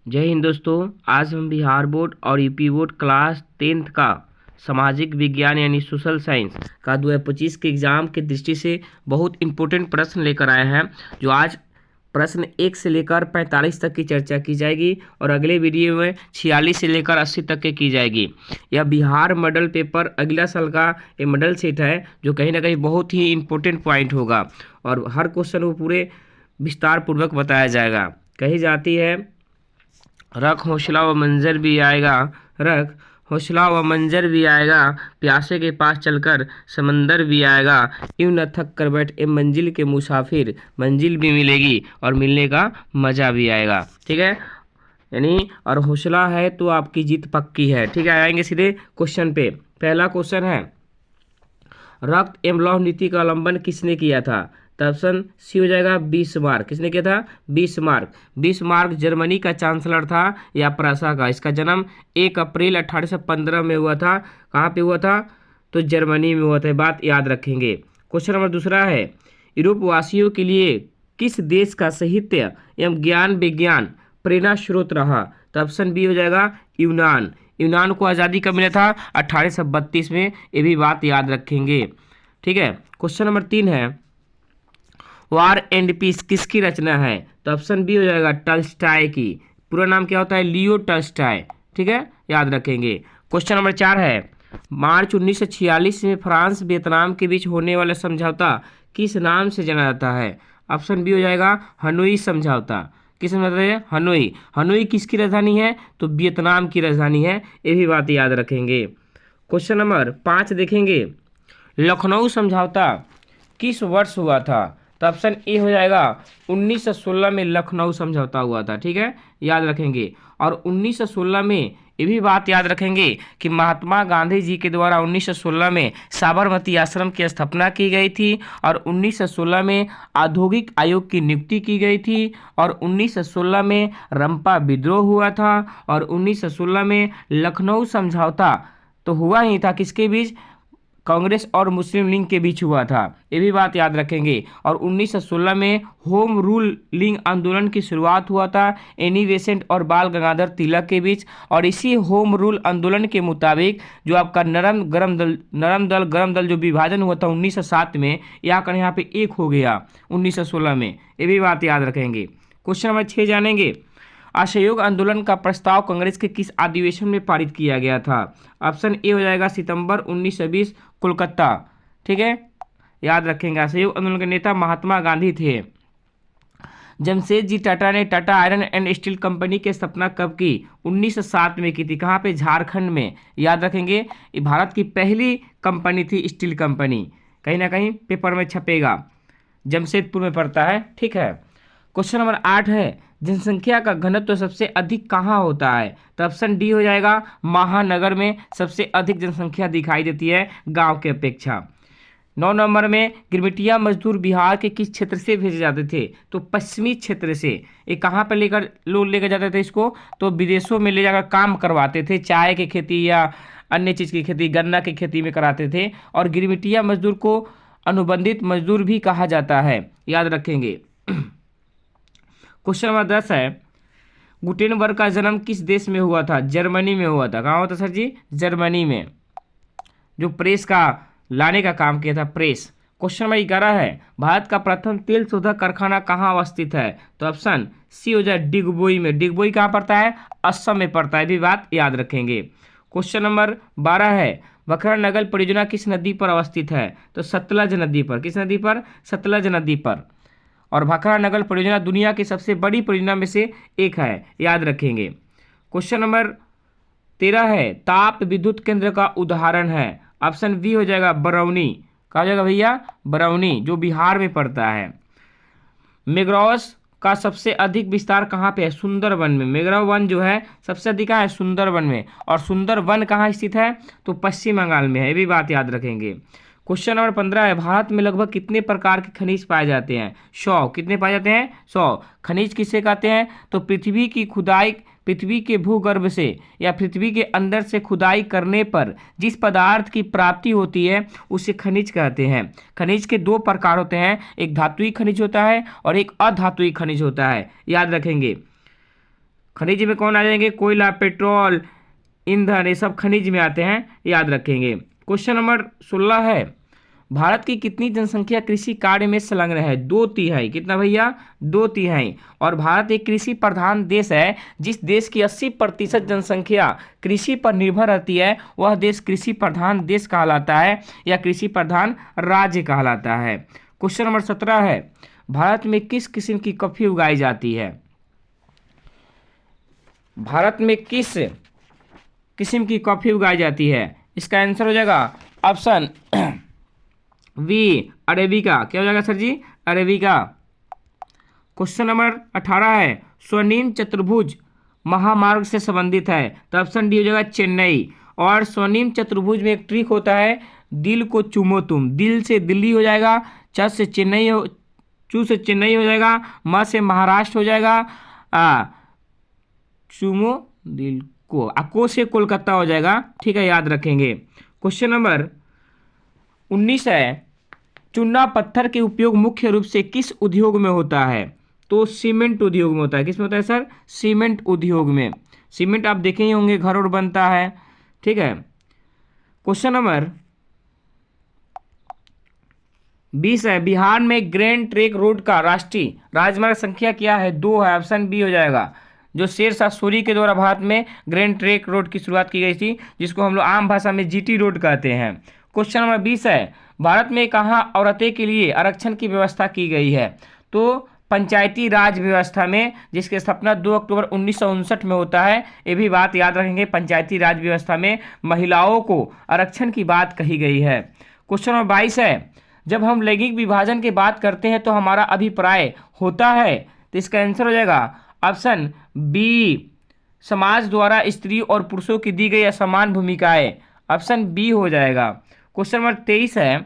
जय हिंद दोस्तों। आज हम बिहार बोर्ड और यूपी बोर्ड क्लास 10th का सामाजिक विज्ञान यानी सोशल साइंस का 2025 के एग्जाम की दृष्टि से बहुत इंपॉर्टेंट प्रश्न लेकर आए हैं। जो आज प्रश्न 1 से लेकर 45 तक की चर्चा की जाएगी और अगले वीडियो में 46 से लेकर 80 तक की जाएगी। यह बिहार मॉडल पेपर अगला साल का ये मॉडल सेट है जो कहीं ना कहीं बहुत ही इंपॉर्टेंट पॉइंट होगा और हर क्वेश्चन को पूरे विस्तार पूर्वक बताया जाएगा। कही जाती है रख हौसला व मंजर भी आएगा, रख हौसला व मंजर भी आएगा, प्यासे के पास चलकर समंदर भी आएगा, यूं न थक कर बैठ ए मंजिल के मुसाफिर, मंजिल भी मिलेगी और मिलने का मज़ा भी आएगा। ठीक है, यानी और हौसला है तो आपकी जीत पक्की है। ठीक है, आएंगे सीधे क्वेश्चन पे। पहला क्वेश्चन है, रक्त एवं लौह नीति का अवलंबन किसने किया था? तो ऑप्शन सी हो जाएगा बिस्मार्क। किसने किया था? बिस्मार्क। बिस्मार्क जर्मनी का चांसलर था या प्रशा का। इसका जन्म 1 अप्रैल 1815 में हुआ था। कहाँ पे हुआ था? तो जर्मनी में हुआ था। बात याद रखेंगे। क्वेश्चन नंबर दूसरा है, यूरोप वासियों के लिए किस देश का साहित्य एवं ज्ञान विज्ञान प्रेरणा स्रोत रहा? तो ऑप्शन बी हो जाएगा यूनान। यूनान को आज़ादी कब मिला था? 1832 में। ये भी बात याद रखेंगे। ठीक है, क्वेश्चन नंबर 3 है, वार एंड पीस किसकी रचना है? तो ऑप्शन बी हो जाएगा टॉल्स्टॉय की। पूरा नाम क्या होता है? Leo Tolstoy. ठीक है, याद रखेंगे। क्वेश्चन नंबर 4 है, मार्च 1946 में फ्रांस वियतनाम के बीच होने वाला समझौता किस नाम से जाना जाता है? ऑप्शन बी हो जाएगा हनोई समझौता। किस समझौता है? हनोई। हनोई किसकी राजधानी है? तो वियतनाम की राजधानी है। ये भी बात याद रखेंगे। क्वेश्चन नंबर 5 देखेंगे, लखनऊ समझौता किस वर्ष हुआ था? तो ऑप्शन ए हो जाएगा 1916 में लखनऊ समझौता हुआ था। ठीक है, याद रखेंगे। और 1916 में ये भी बात याद रखेंगे कि महात्मा गांधी जी के द्वारा 1916 में साबरमती आश्रम की स्थापना की गई थी और 1916 में औद्योगिक आयोग की नियुक्ति की गई थी और 1916 में रंपा विद्रोह हुआ था और 1916 में लखनऊ समझौता तो हुआ ही था किसके बीच? कांग्रेस और मुस्लिम लीग के बीच हुआ था। ये भी बात याद रखेंगे। और 1916 में होम रूल लीग आंदोलन की शुरुआत हुआ था एनी बेसेंट और बाल गंगाधर तिलक के बीच। और इसी होम रूल आंदोलन के मुताबिक जो आपका गरम दल जो विभाजन हुआ था 1907 में, यहाँ पे एक हो गया 1916 में। ये भी बात याद रखेंगे। क्वेश्चन नंबर 6 जानेंगे, असहयोग आंदोलन का प्रस्ताव कांग्रेस के किस अधिवेशन में पारित किया गया था? ऑप्शन ए हो जाएगा सितंबर 1920 कोलकाता। ठीक है, याद रखेंगे। असहयोग आंदोलन के नेता महात्मा गांधी थे। जमशेदजी टाटा ने Tata iron and steel company की स्थापना कब की? 1907 में की थी। कहाँ पे? झारखंड में। याद रखेंगे, ये भारत की पहली कंपनी थी स्टील कंपनी। कहीं ना कहीं पेपर में छपेगा, जमशेदपुर में पड़ता है। ठीक है, क्वेश्चन नंबर 8 है, जनसंख्या का घनत्व सबसे अधिक कहाँ होता है? तो ऑप्शन डी हो जाएगा महानगर में सबसे अधिक जनसंख्या दिखाई देती है गांव के अपेक्षा। 9 नंबर में, गिरमिटिया मजदूर बिहार के किस क्षेत्र से भेजे जाते थे? तो पश्चिमी क्षेत्र से। ये कहाँ पर लोग लेकर जाते थे इसको? तो विदेशों में ले जाकर काम करवाते थे, चाय की खेती या अन्य चीज़ की खेती, गन्ना की खेती में कराते थे। और गिरमिटिया मजदूर को अनुबंधित मजदूर भी कहा जाता है। याद रखेंगे। क्वेश्चन नंबर 10 है, गुटेनबर्ग का जन्म किस देश में हुआ था? जर्मनी में हुआ था। कहाँ हुआ था सर जी? जर्मनी में। जो प्रेस का लाने का काम किया था, प्रेस। क्वेश्चन नंबर 11 है, भारत का प्रथम तेल शोधक कारखाना कहाँ अवस्थित है? तो ऑप्शन सी हो जाए डिगबोई में। डिगबोई कहाँ पड़ता है? असम में पड़ता है। भी बात याद रखेंगे। क्वेश्चन नंबर 12 है, वखरा नगर परियोजना किस नदी पर अवस्थित है? तो सतलज नदी पर। किस नदी पर? सतलज नदी पर। और भाखरा नगर परियोजना दुनिया की सबसे बड़ी परियोजना में से एक है। याद रखेंगे। क्वेश्चन नंबर 13 है, ताप विद्युत केंद्र का उदाहरण है? ऑप्शन बी हो जाएगा बरौनी। कहा जाएगा भैया? बरौनी, जो बिहार में पड़ता है। मेघरौस का सबसे अधिक विस्तार कहाँ पे है? सुंदरवन में। मेघरौ वन जो है सबसे अधिक कहाँ है? सुंदरवन में। और सुंदरवन कहाँ स्थित है? तो पश्चिम बंगाल में है। ये भी बात याद रखेंगे। क्वेश्चन नंबर 15 है, भारत में लगभग कितने प्रकार के खनिज पाए जाते हैं? 100। कितने पाए जाते हैं? 100। खनिज किसे कहते हैं? तो पृथ्वी की खुदाई, पृथ्वी के भूगर्भ से या पृथ्वी के अंदर से खुदाई करने पर जिस पदार्थ की प्राप्ति होती है उसे खनिज कहते हैं। खनिज के 2 प्रकार होते हैं, एक धातुई खनिज होता है और एक अधातुई खनिज होता है। याद रखेंगे। खनिज में कौन आ जाएंगे, कोयला, पेट्रोल, ईंधन, ये सब खनिज में आते हैं, याद रखेंगे। क्वेश्चन नंबर 16 है, भारत की कितनी जनसंख्या कृषि कार्य में संलग्न है? 2/3। कितना भैया? 2/3। और भारत एक कृषि प्रधान देश है। जिस देश की 80% जनसंख्या कृषि पर निर्भर रहती है वह देश कृषि प्रधान देश कहलाता है या कृषि प्रधान राज्य कहलाता है। क्वेश्चन नंबर 17 है, भारत में किस किस्म की कॉफी उगाई जाती है? भारत में किस किस्म की कॉफी उगाई जाती है? इसका आंसर हो जाएगा ऑप्शन बी, अरेबिका। क्या हो जाएगा सर जी? अरेबिका। क्वेश्चन नंबर 18 है, स्वर्णिम चतुर्भुज महामार्ग से संबंधित है, तो ऑप्शन डी हो जाएगा चेन्नई। और स्वर्णिम चतुर्भुज में एक ट्रिक होता है, दिल को चूमो तुम, दिल से दिल्ली हो जाएगा, च से चेन्नई हो, चू से चेन्नई हो जाएगा, म से महाराष्ट्र हो जाएगा, चूमो दिल को से कोलकाता हो जाएगा। ठीक है, याद रखेंगे। क्वेश्चन नंबर 19 है, चूना पत्थर के उपयोग मुख्य रूप से किस उद्योग में होता है? तो सीमेंट उद्योग में होता है। किस में होता है सर? सीमेंट उद्योग में। सीमेंट आप देखे ही होंगे, घर और बनता है। ठीक है। क्वेश्चन नंबर 20 है, बिहार में ग्रैंड ट्रंक रोड का राष्ट्रीय राजमार्ग संख्या क्या है? 2 है, ऑप्शन बी हो जाएगा। जो शेरशाह सूरी के द्वारा भारत में ग्रैंड ट्रंक रोड की शुरुआत की गई थी, जिसको हम लोग आम भाषा में जीटी रोड कहते हैं। क्वेश्चन नंबर 20 है, भारत में कहाँ औरतें के लिए आरक्षण की व्यवस्था की गई है? तो पंचायती राज व्यवस्था में, जिसकी स्थापना 2 अक्टूबर 1959 में होता है। ये भी बात याद रखेंगे, पंचायती राज व्यवस्था में महिलाओं को आरक्षण की बात कही गई है। क्वेश्चन नंबर 22 है, जब हम लैंगिक विभाजन की बात करते हैं तो हमारा अभिप्राय होता है, तो इसका आंसर हो जाएगा ऑप्शन बी, समाज द्वारा स्त्री और पुरुषों की दी गई असमान भूमिकाएं, ऑप्शन बी हो जाएगा। क्वेश्चन नंबर 23 है,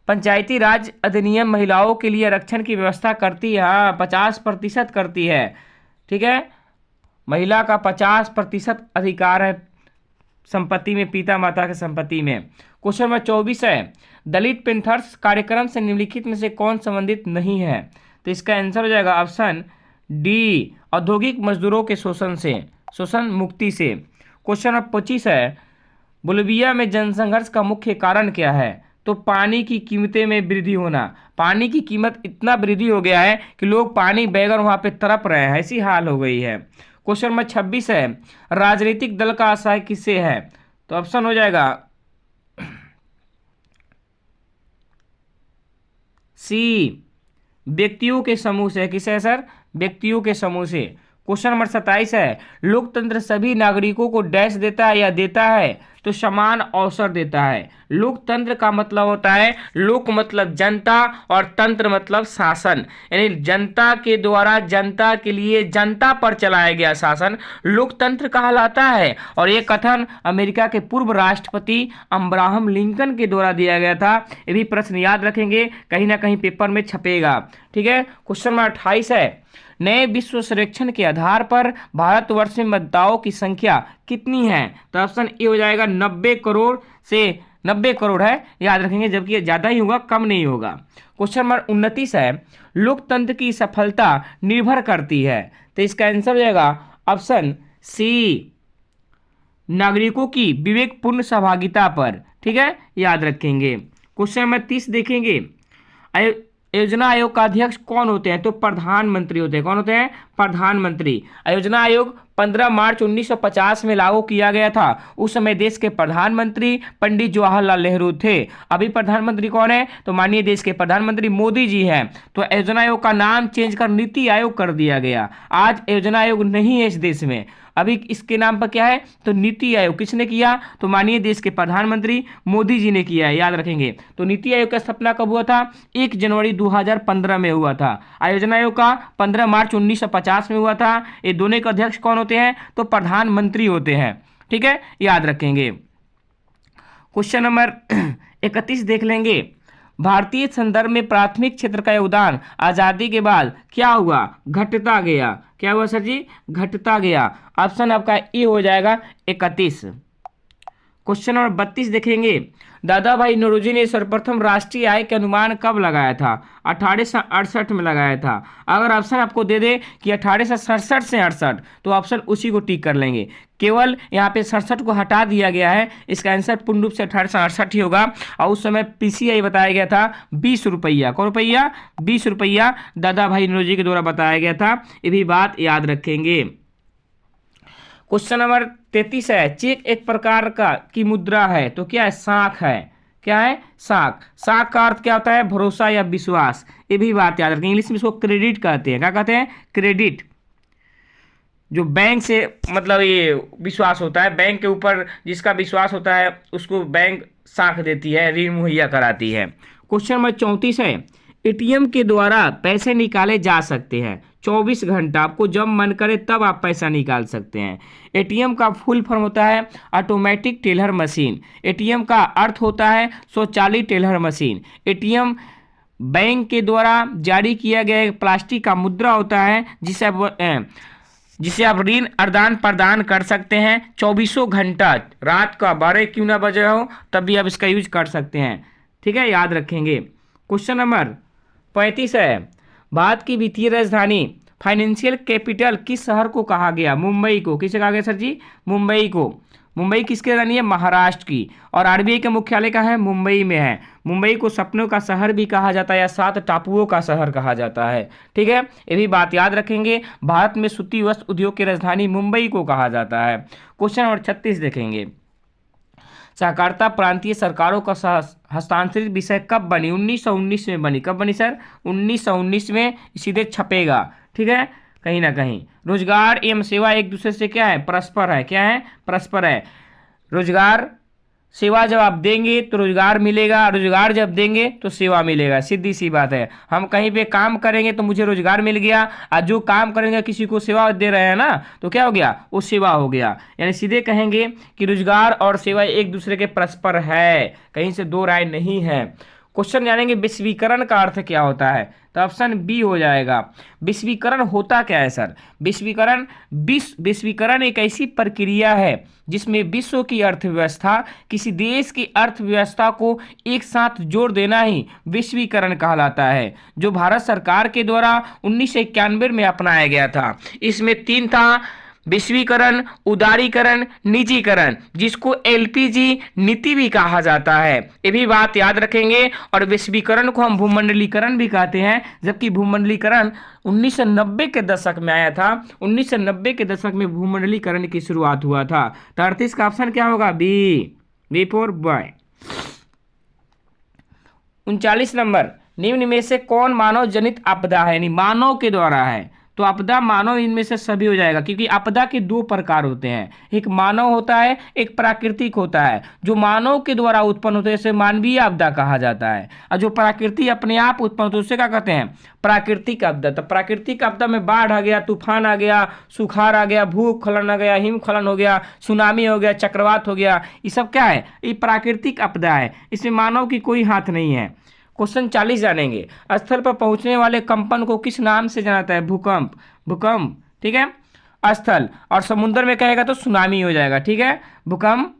पंचायती राज अधिनियम महिलाओं के लिए आरक्षण की व्यवस्था करती है। हाँ, 50% करती है। ठीक है, महिला का 50% अधिकार है संपत्ति में, पिता माता की संपत्ति में। क्वेश्चन नंबर 24 है, दलित पेंथर्स कार्यक्रम से निम्नलिखित में से कौन संबंधित नहीं है? तो इसका आंसर हो जाएगा ऑप्शन डी, औद्योगिक मजदूरों के शोषण मुक्ति से। क्वेश्चन नंबर 25 है, बोलिविया में जनसंघर्ष का मुख्य कारण क्या है? तो पानी की कीमतें में वृद्धि होना। पानी की कीमत इतना वृद्धि हो गया है कि लोग पानी बगैर वहां पे तड़प रहे हैं, ऐसी हाल हो गई है। क्वेश्चन नंबर 26 है, राजनीतिक दल का आशय किससे है? तो ऑप्शन हो जाएगा सी, व्यक्तियों के समूह से। किसे है सर? व्यक्तियों के समूह से। क्वेश्चन नंबर 27 है, लोकतंत्र सभी नागरिकों को डैश देता है या देता है? तो समान अवसर देता है। लोकतंत्र का मतलब होता है, लोक मतलब जनता और तंत्र मतलब शासन, यानी जनता के द्वारा जनता के लिए जनता पर चलाया गया शासन लोकतंत्र कहलाता है। और ये कथन अमेरिका के पूर्व राष्ट्रपति अब्राहम लिंकन के द्वारा दिया गया था। ये भी प्रश्न याद रखेंगे, कहीं ना कहीं पेपर में छपेगा। ठीक है। क्वेश्चन नंबर 28 है, नए विश्व सर्वेक्षण के आधार पर भारतवर्ष में मतदाताओं की संख्या कितनी है? तो ऑप्शन ए हो जाएगा 90 करोड़ से 90 करोड़ है, याद रखेंगे, जबकि ये ज्यादा ही होगा, कम नहीं होगा। क्वेश्चन नंबर 29 है, लोकतंत्र की सफलता निर्भर करती है। तो इसका आंसर हो जाएगा ऑप्शन सी, नागरिकों की विवेकपूर्ण सहभागिता पर। ठीक है, याद रखेंगे। क्वेश्चन नंबर 30 देखेंगे, योजना आयोग का अध्यक्ष कौन होते हैं? तो प्रधानमंत्री होते हैं। कौन होते हैं? प्रधानमंत्री। योजना आयोग 15 मार्च 1950 में लागू किया गया था। उस समय देश के प्रधानमंत्री पंडित जवाहरलाल नेहरू थे। अभी प्रधानमंत्री कौन है? तो माननीय देश के प्रधानमंत्री मोदी जी हैं। तो योजना आयोग का नाम चेंज कर नीति आयोग कर दिया गया। आज योजना आयोग नहीं है इस देश में, अभी इसके नाम पर क्या है? तो नीति आयोग। किसने किया? तो माननीय देश के प्रधानमंत्री मोदी जी ने किया है, याद रखेंगे। तो नीति आयोग का स्थापना कब हुआ था? 1 जनवरी 2015 में हुआ था। योजना आयोग का 15 मार्च 1950 में हुआ था। ये दोनों के अध्यक्ष कौन होते हैं? तो प्रधानमंत्री होते हैं। ठीक है, याद रखेंगे। क्वेश्चन नंबर 31 देख लेंगे, भारतीय संदर्भ में प्राथमिक क्षेत्र का योगदान आजादी के बाद क्या हुआ? घटता गया। क्या हुआ सर जी? घटता गया। ऑप्शन आपका ए हो जाएगा 31। क्वेश्चन नंबर 32 देखेंगे, दादा भाई नौरोजी ने सर्वप्रथम राष्ट्रीय आय के अनुमान कब लगाया था? 1868 में लगाया था। अगर ऑप्शन आपको दे दे कि 1867 से 68, तो ऑप्शन उसी को टिक कर लेंगे। केवल यहाँ पे 67 को हटा दिया गया है, इसका आंसर पूर्ण रूप से 1868 ही होगा। और उस समय पीसीआई बताया गया था 20 रुपया। कौन रुपया? 20 रुपया दादा भाई नौरोजी के द्वारा बताया गया था। ये भी बात याद रखेंगे। क्वेश्चन नंबर 33 है, चेक एक प्रकार का की मुद्रा है, तो क्या है? साख है। क्या है? साख। साख का अर्थ क्या होता है? भरोसा या विश्वास। ये भी बात याद रखें। इंग्लिश में इसको क्रेडिट कहते हैं। क्या कहते हैं? क्रेडिट। जो बैंक से मतलब ये विश्वास होता है, बैंक के ऊपर जिसका विश्वास होता है उसको बैंक साख देती है, ऋण मुहैया कराती है। क्वेश्चन नंबर 34 है, एटीएम के द्वारा पैसे निकाले जा सकते हैं 24 घंटा। आपको जब मन करे तब आप पैसा निकाल सकते हैं। एटीएम का फुल फॉर्म होता है ऑटोमेटिक टेलर मशीन। एटीएम का अर्थ होता है स्वचालित टेलर मशीन। एटीएम बैंक के द्वारा जारी किया गया एक प्लास्टिक का मुद्रा होता है जिसे आप ऋण आदान प्रदान कर सकते हैं 24 घंटा। रात का 12 क्यों ना बजे हो तब भी आप इसका यूज कर सकते हैं। ठीक है, याद रखेंगे। क्वेश्चन नंबर 35 है, भारत की वित्तीय राजधानी फाइनेंशियल कैपिटल किस शहर को कहा गया? मुंबई को। किसे कहा गया सर जी? मुंबई को। मुंबई किसकी राजधानी है? महाराष्ट्र की। और आरबीआई का मुख्यालय कहाँ है? मुंबई में है। मुंबई को सपनों का शहर भी कहा जाता है या 7 टापुओं का शहर कहा जाता है। ठीक है, ये भी बात याद रखेंगे। भारत में सूती वस्त्र उद्योग की राजधानी मुंबई को कहा जाता है। क्वेश्चन नंबर 36 देखेंगे, सहकारिता प्रांतीय सरकारों का हस्तांतरित विषय कब बनी? 1919 में बनी। कब बनी सर? 1919 में। सीधे छपेगा। ठीक है, कहीं ना कहीं। रोजगार एवं सेवा एक दूसरे से क्या है? परस्पर है। क्या है? परस्पर है। रोजगार सेवा जब आप देंगे तो रोजगार मिलेगा, रोजगार जब देंगे तो सेवा मिलेगा। सीधी सी बात है। हम कहीं पे काम करेंगे तो मुझे रोजगार मिल गया, और जो काम करेंगे किसी को सेवा दे रहे हैं ना, तो क्या हो गया? वो सेवा हो गया। यानी सीधे कहेंगे कि रोजगार और सेवा एक दूसरे के परस्पर है, कहीं से दो राय नहीं है। क्वेश्चन जानेंगे विश्वीकरण का अर्थ क्या होता है, तो ऑप्शन बी हो जाएगा। विश्वीकरण होता क्या है सर? विश्वीकरण एक ऐसी प्रक्रिया है जिसमें विश्व की अर्थव्यवस्था, किसी देश की अर्थव्यवस्था को एक साथ जोड़ देना ही विश्वीकरण कहलाता है, जो भारत सरकार के द्वारा 1991 में अपनाया गया था। इसमें 3 था, विश्वीकरण, उदारीकरण, निजीकरण, जिसको एलपीजी नीति भी कहा जाता है। ये भी बात याद रखेंगे। और विश्वीकरण को हम भूमंडलीकरण भी कहते हैं, जबकि भूमंडलीकरण 1990 के दशक में आया था। 1990 के दशक में भूमंडलीकरण की शुरुआत हुआ था। तो 38 का ऑप्शन क्या होगा? B for boy. 39 नंबर, निम्न में से कौन मानव जनित आपदा है? यानी मानव के द्वारा है, तो आपदा मानव इनमें से सभी हो जाएगा, क्योंकि आपदा के 2 प्रकार होते हैं, एक मानव होता है, एक प्राकृतिक होता है। जो मानव के द्वारा उत्पन्न होते हैं उसे मानवीय आपदा कहा जाता है, और जो प्राकृतिक अपने आप उत्पन्न होते हैं उसे क्या कहते हैं? प्राकृतिक आपदा। तो प्राकृतिक आपदा में बाढ़ आ गया, तूफान आ गया, सुखाड़ आ गया, भूस्खलन आ गया, हिमस्खलन हो गया, सुनामी हो गया, चक्रवात हो गया, ये सब क्या है? ये प्राकृतिक आपदा है। इसमें मानव की कोई हाथ नहीं है। क्वेश्चन 40 जानेंगे, स्थल पर पहुंचने वाले कंपन को किस नाम से जाना जाता है? भूकंप। भूकंप, ठीक है, स्थल। और समुद्र में कहेगा तो सुनामी हो जाएगा। ठीक है, भूकंप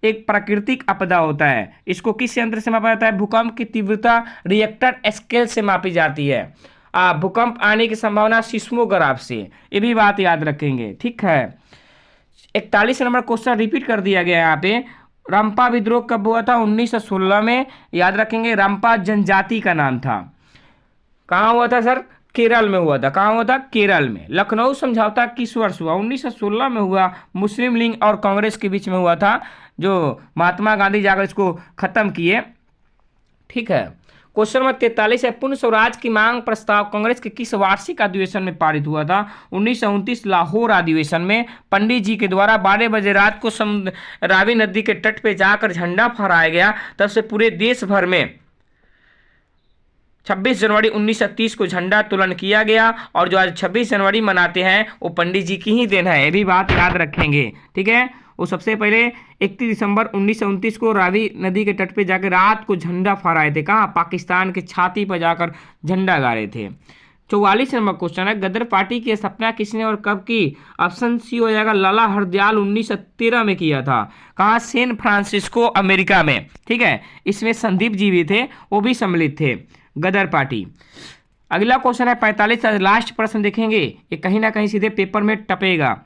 एक प्राकृतिक आपदा होता है। इसको किस यंत्र से मापा जाता है? भूकंप की तीव्रता रिएक्टर स्केल से मापी जाती है। भूकंप आने की संभावना सिस्मोग्राफ से। ये भी बात याद रखेंगे। ठीक है, 41 नंबर क्वेश्चन रिपीट कर दिया गया है यहाँ पे। रंपा विद्रोह कब हुआ था? 1916 में। याद रखेंगे, रंपा जनजाति का नाम था। कहाँ हुआ था सर? केरल में हुआ था। कहाँ हुआ था? केरल में। लखनऊ समझौता किस वर्ष हुआ? 1916 में हुआ। मुस्लिम लीग और कांग्रेस के बीच में हुआ था, जो महात्मा गांधी जाकर इसको खत्म किए। ठीक है, क्वेश्चन नंबर 43 है, पूर्ण स्वराज की मांग प्रस्ताव कांग्रेस के किस वार्षिक अधिवेशन में पारित हुआ था? 1929 लाहौर अधिवेशन में पंडित जी के द्वारा 12 बजे रात को रावी नदी के तट पे जाकर झंडा फहराया गया। तब से पूरे देश भर में 26 जनवरी 1930 को झंडा तोलन किया गया, और जो आज 26 जनवरी मनाते हैं वो पंडित जी की ही देन है। ये भी बात याद रखेंगे। ठीक है, वो सबसे पहले 31 दिसंबर 1929 को रावी नदी के तट पे जाकर रात को झंडा फहराए थे। कहाँ? पाकिस्तान के छाती पर जाकर झंडा गाड़े थे। 44 नंबर क्वेश्चन है, गदर पार्टी की स्थापना किसने और कब की? ऑप्शन सी हो जाएगा लाला हरदयाल 1913 में किया था। कहाँ? सैन फ्रांसिस्को, अमेरिका में। ठीक है, इसमें संदीप जी भी थे, वो भी सम्मिलित थे, गदर पार्टी। अगला क्वेश्चन है 45, लास्ट प्रश्न देखेंगे, ये कहीं ना कहीं सीधे पेपर में टपेगा।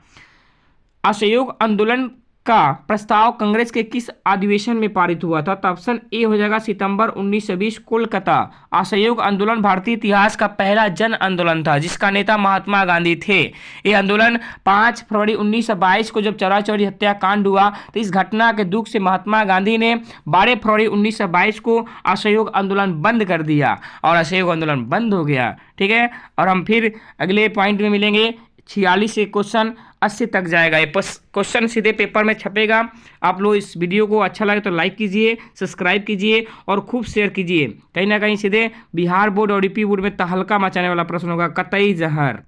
असहयोग आंदोलन का प्रस्ताव कांग्रेस के किस अधिवेशन में पारित हुआ था? तो ऑप्शन ए हो जाएगा सितंबर 1920, कोलकाता। असहयोग आंदोलन भारतीय इतिहास का पहला जन आंदोलन था जिसका नेता महात्मा गांधी थे। ये आंदोलन 5 फरवरी 1922 को जब चौरा चौरी हत्याकांड हुआ तो इस घटना के दुख से महात्मा गांधी ने 12 फरवरी 1922 को असहयोग आंदोलन बंद कर दिया और असहयोग आंदोलन बंद हो गया। ठीक है, और हम फिर अगले पॉइंट में मिलेंगे। 46 से क्वेश्चन 80 तक जाएगा, ये क्वेश्चन सीधे पेपर में छपेगा। आप लोग इस वीडियो को अच्छा लगे तो लाइक कीजिए, सब्सक्राइब कीजिए और खूब शेयर कीजिए। कहीं ना कहीं सीधे बिहार बोर्ड और यूपी बोर्ड में तहलका मचाने वाला प्रश्न होगा, कतई जहर।